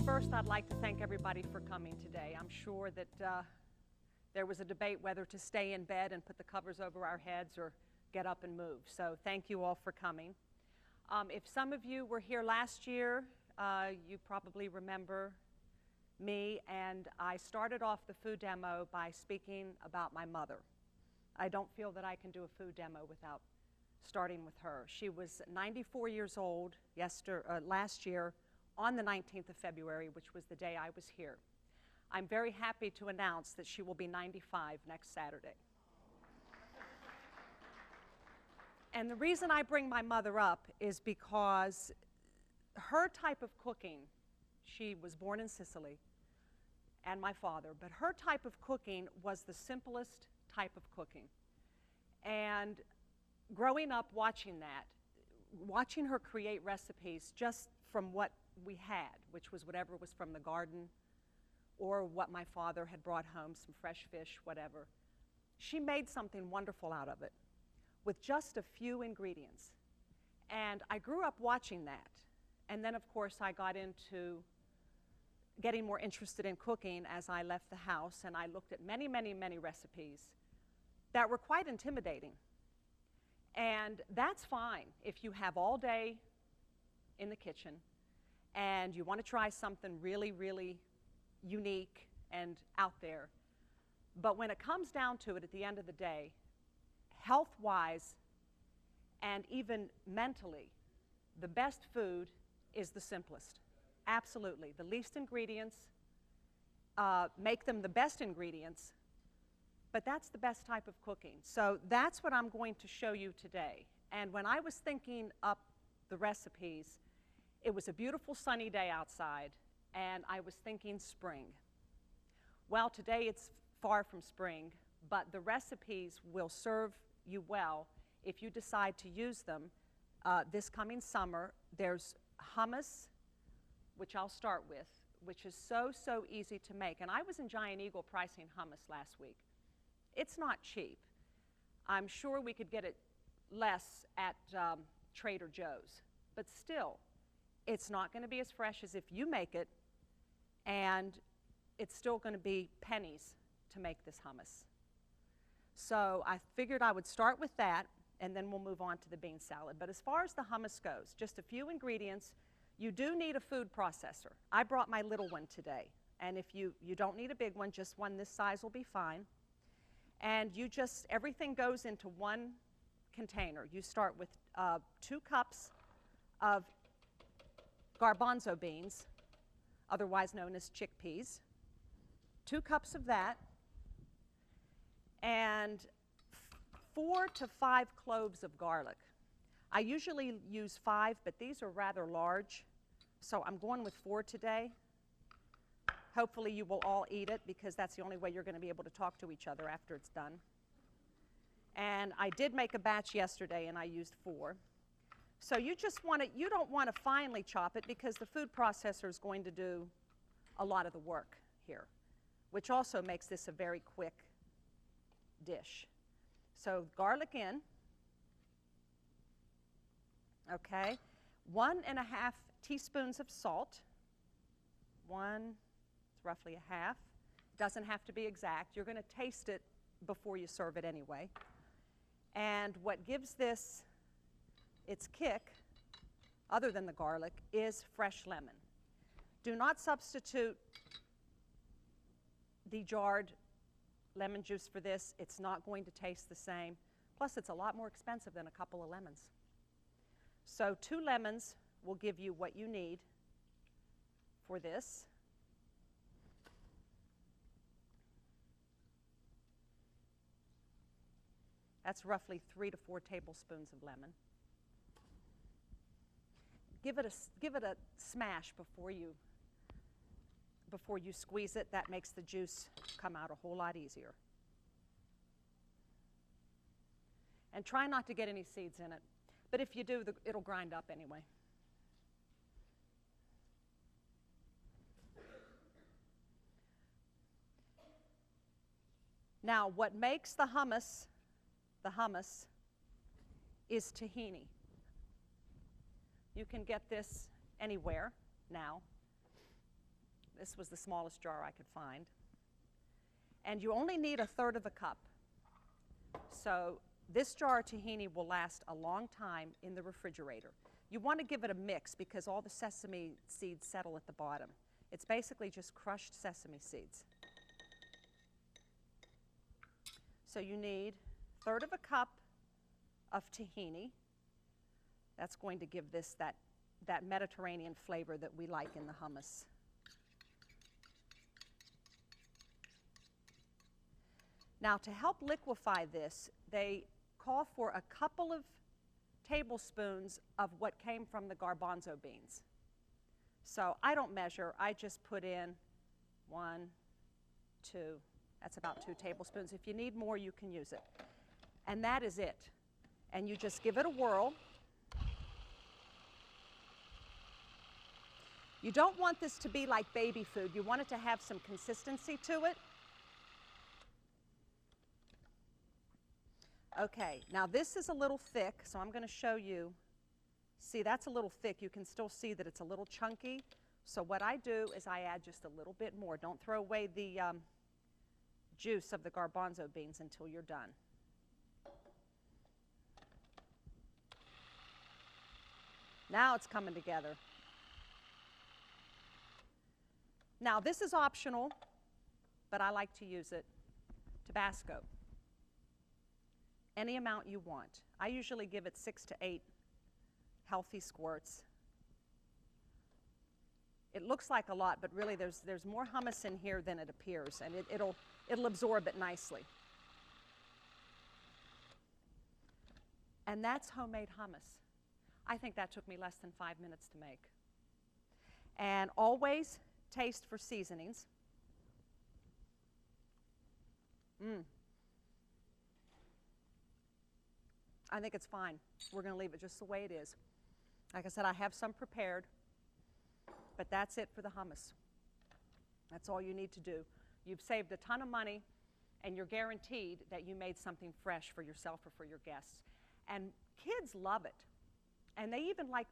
First, I'd like to thank everybody for coming today. I'm sure that there was a debate whether to stay in bed and put the covers over our heads or get up and move. So thank you all for coming. If some of you were here last year, you probably remember me, and I started off the food demo by speaking about my mother. I don't feel that I can do a food demo without starting with her. She was 94 years old last year on the 19th of February, which was the day I was here. I'm very happy to announce that she will be 95 next Saturday. And the reason I bring my mother up is because her type of cooking, she was born in Sicily, and my father, but her type of cooking was the simplest type of cooking. And growing up watching that, watching her create recipes just from what we had, which was whatever was from the garden or what my father had brought home, some fresh fish, whatever, she made something wonderful out of it with just a few ingredients. And I grew up watching that. And then, of course, I got into getting more interested in cooking as I left the house, and I looked at many, many, many recipes that were quite intimidating. And that's fine if you have all day in the kitchen and you want to try something really, really unique and out there. But when it comes down to it at the end of the day, health-wise and even mentally, the best food is the simplest. Absolutely. The least ingredients, make them the best ingredients, but that's the best type of cooking. So that's what I'm going to show you today. And when I was thinking up the recipes, it was a beautiful sunny day outside, and I was thinking spring. Well, today it's far from spring, but the recipes will serve you well if you decide to use them this coming summer. There's hummus, which I'll start with, which is so, so easy to make. And I was in Giant Eagle pricing hummus last week. It's not cheap. I'm sure we could get it less at Trader Joe's, but still, it's not going to be as fresh as if you make it, and it's still going to be pennies to make this hummus. So I figured I would start with that, and then we'll move on to the bean salad. But as far as the hummus goes, just a few ingredients. You do need a food processor. I brought my little one today, and if you don't need a big one, just one this size will be fine. And everything goes into one container. You start with 2 cups of garbanzo beans, otherwise known as chickpeas, 2 cups of that, and 4 to 5 cloves of garlic. I usually use 5, but these are rather large, so I'm going with 4 today. Hopefully you will all eat it, because that's the only way you're going to be able to talk to each other after it's done. And I did make a batch yesterday, and I used 4. So you don't want to finely chop it, because the food processor is going to do a lot of the work here, which also makes this a very quick dish. So garlic in. Okay, 1.5 teaspoons of salt. It's roughly a half. Doesn't have to be exact. You're going to taste it before you serve it anyway. And what gives this its kick, other than the garlic, is fresh lemon. Do not substitute dejarred lemon juice for this. It's not going to taste the same. Plus, it's a lot more expensive than a couple of lemons. So 2 lemons will give you what you need for this. That's roughly 3 to 4 tablespoons of lemon. Give it a smash before you squeeze it. That makes the juice come out a whole lot easier. And try not to get any seeds in it. But if you do, it'll grind up anyway. Now, what makes the hummus is tahini. You can get this anywhere now. This was the smallest jar I could find. And you only need 1/3 of a cup. So this jar of tahini will last a long time in the refrigerator. You want to give it a mix because all the sesame seeds settle at the bottom. It's basically just crushed sesame seeds. So you need 1/3 of a cup of tahini. That's going to give this that Mediterranean flavor that we like in the hummus. Now, to help liquefy this, they call for a couple of tablespoons of what came from the garbanzo beans. So I don't measure. I just put in 1, 2. That's about 2 tablespoons. If you need more, you can use it. And that is it. And you just give it a whirl. You don't want this to be like baby food. You want it to have some consistency to it. Okay, now this is a little thick, so I'm going to show you. See, that's a little thick. You can still see that it's a little chunky. So what I do is I add just a little bit more. Don't throw away the juice of the garbanzo beans until you're done. Now it's coming together. Now this is optional, but I like to use it. Tabasco. Any amount you want. I usually give it 6 to 8 healthy squirts. It looks like a lot, but really there's more hummus in here than it appears, and it'll absorb it nicely. And that's homemade hummus. I think that took me less than 5 minutes to make. And always taste for seasonings. I think it's fine. We're going to leave it just the way it is. Like I said, I have some prepared, but that's it for the hummus. That's all you need to do. You've saved a ton of money, and you're guaranteed that you made something fresh for yourself or for your guests. And kids love it. And they even my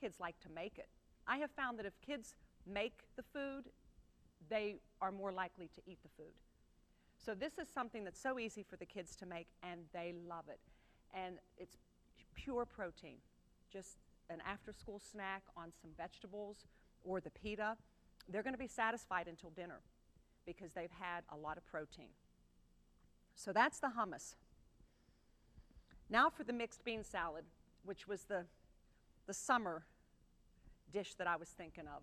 kids like to make it. I have found that if kids make the food, they are more likely to eat the food. So this is something that's so easy for the kids to make, and they love it. And it's pure protein, just an after-school snack on some vegetables or the pita. They're going to be satisfied until dinner because they've had a lot of protein. So that's the hummus. Now for the mixed bean salad, which was the summer dish that I was thinking of.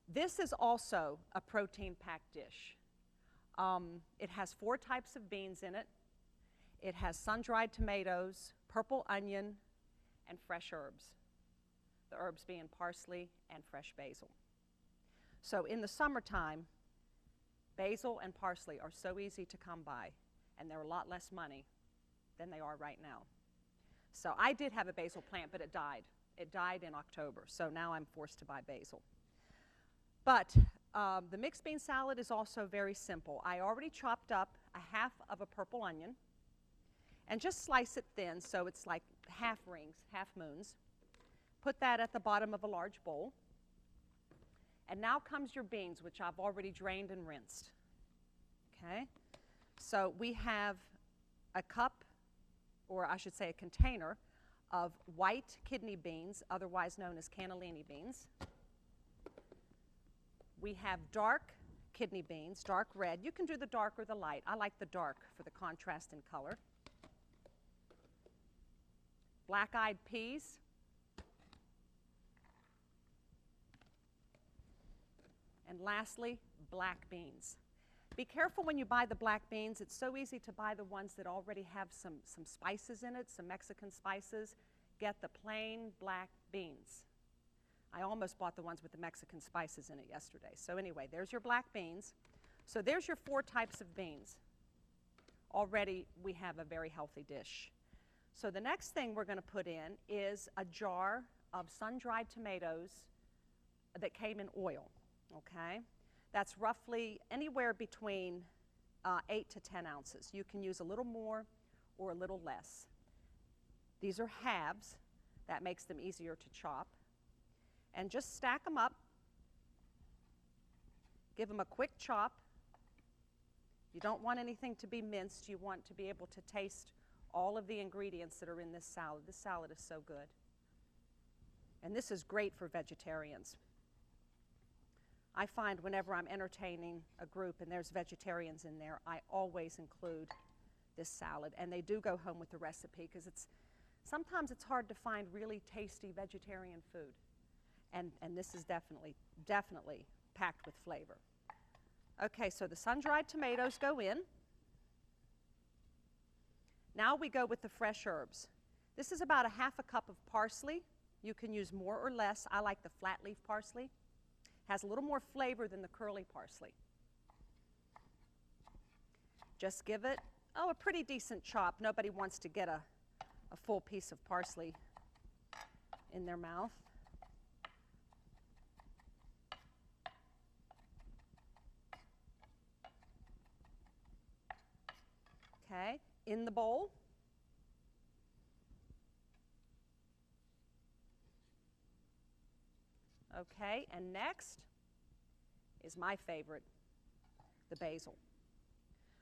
This is also a protein-packed dish. It has 4 types of beans in it. It has sun-dried tomatoes, purple onion, and fresh herbs. The herbs being parsley and fresh basil. So in the summertime, basil and parsley are so easy to come by, and they're a lot less money than they are right now. So I did have a basil plant, but it died. It died in October, so now I'm forced to buy basil. But the mixed bean salad is also very simple. I already chopped up 1/2 of a purple onion, and just slice it thin so it's like half rings, half moons. Put that at the bottom of a large bowl. And now comes your beans, which I've already drained and rinsed. Okay? So we have a cup, or I should say a container, of white kidney beans, otherwise known as cannellini beans. We have dark kidney beans, dark red. You can do the dark or the light. I like the dark for the contrast in color. Black-eyed peas. And lastly, black beans. Be careful when you buy the black beans. It's so easy to buy the ones that already have some spices in it, some Mexican spices. Get the plain black beans. I almost bought the ones with the Mexican spices in it yesterday. So anyway, there's your black beans. So there's your 4 types of beans. Already we have a very healthy dish. So the next thing we're going to put in is a jar of sun-dried tomatoes that came in oil, okay? That's roughly anywhere between 8 to 10 ounces. You can use a little more or a little less. These are halves. That makes them easier to chop. And just stack them up. Give them a quick chop. You don't want anything to be minced. You want to be able to taste all of the ingredients that are in this salad. This salad is so good. And this is great for vegetarians. I find whenever I'm entertaining a group and there's vegetarians in there, I always include this salad. And they do go home with the recipe because sometimes it's hard to find really tasty vegetarian food. And this is definitely packed with flavor. Okay, so the sun-dried tomatoes go in. Now we go with the fresh herbs. This is about a half a cup of parsley. You can use more or less. I like the flat leaf parsley. Has a little more flavor than the curly parsley. Just give it, a pretty decent chop. Nobody wants to get a full piece of parsley in their mouth. Okay, in the bowl. Okay, and next is my favorite, the basil.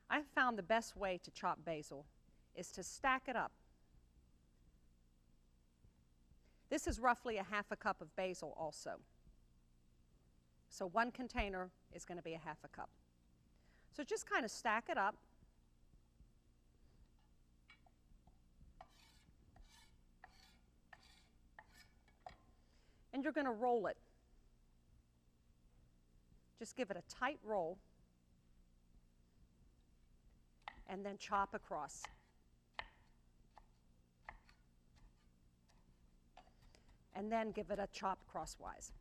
I found the best way to chop basil is to stack it up. This is roughly a half a cup of basil also. So one container is going to be a half a cup. So just kind of stack it up. And you're going to roll it. Just give it a tight roll and then chop across. And then give it a chop crosswise.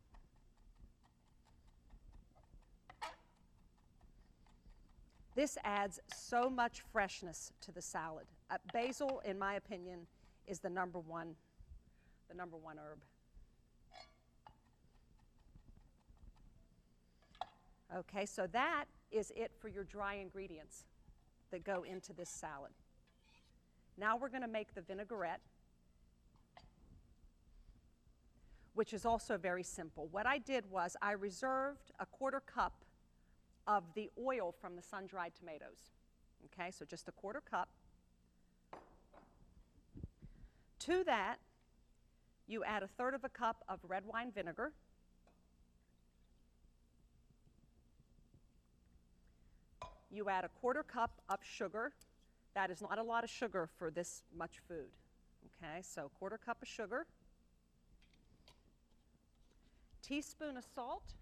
This adds so much freshness to the salad. Basil, in my opinion, is the number one herb. Okay, so that is it for your dry ingredients that go into this salad. Now we're going to make the vinaigrette, which is also very simple. What I did was I reserved a 1/4 cup of the oil from the sun-dried tomatoes. Okay, so just a 1/4 cup. To that, you add a 1/3 of a cup of red wine vinegar. You add a 1/4 cup of sugar. That is not a lot of sugar for this much food. Okay, so 1/4 cup of sugar. Teaspoon of salt.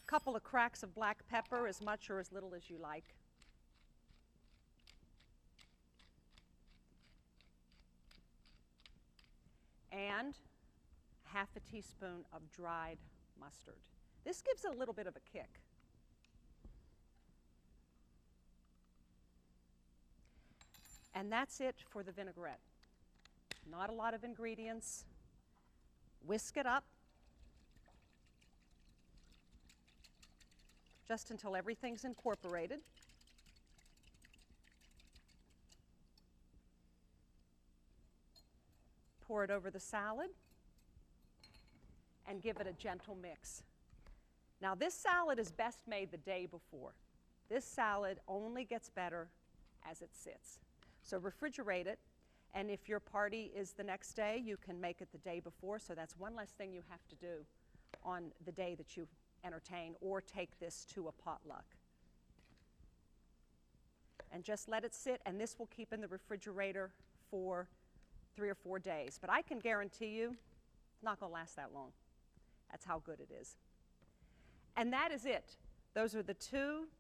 Couple of cracks of black pepper, as much or as little as you like. And half a teaspoon of dried mustard. This gives it a little bit of a kick. And that's it for the vinaigrette. Not a lot of ingredients. Whisk it up just until everything's incorporated. Pour it over the salad and give it a gentle mix. Now this salad is best made the day before. This salad only gets better as it sits. So refrigerate it, and if your party is the next day, you can make it the day before, so that's one less thing you have to do on the day that you entertain or take this to a potluck. And just let it sit, and this will keep in the refrigerator for 3 or 4 days. But I can guarantee you, it's not going to last that long. That's how good it is. And that is it. Those are the 2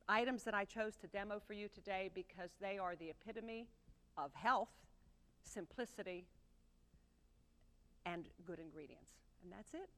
items that I chose to demo for you today because they are the epitome of health, simplicity, and good ingredients. And that's it.